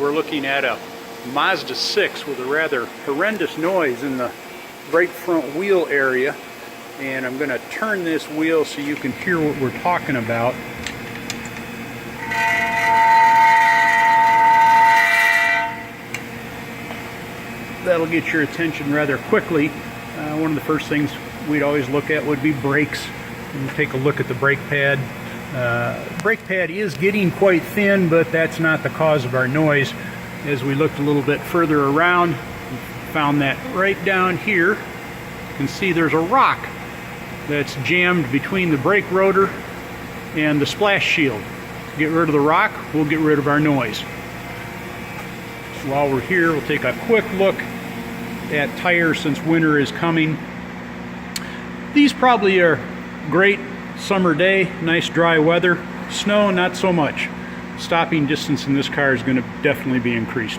We're looking at a Mazda 6 with a rather horrendous noise in the right front wheel area. And I'm going to turn this wheel so you can hear what we're talking about. That'll get your attention rather quickly. One of the first things we'd always look at would be brakes. And take a look at the brake pad. Brake pad is getting quite thin, but that's not the cause of our noise. As we looked a little bit further around, we found that right down here, you can see there's a rock that's jammed between the brake rotor and the splash shield. To get rid of the rock, we'll get rid of our noise. While we're here, we'll take a quick look at tires since winter is coming. These probably are great summer day, nice dry weather. Snow, not so much. Stopping distance in this car is going to definitely be increased.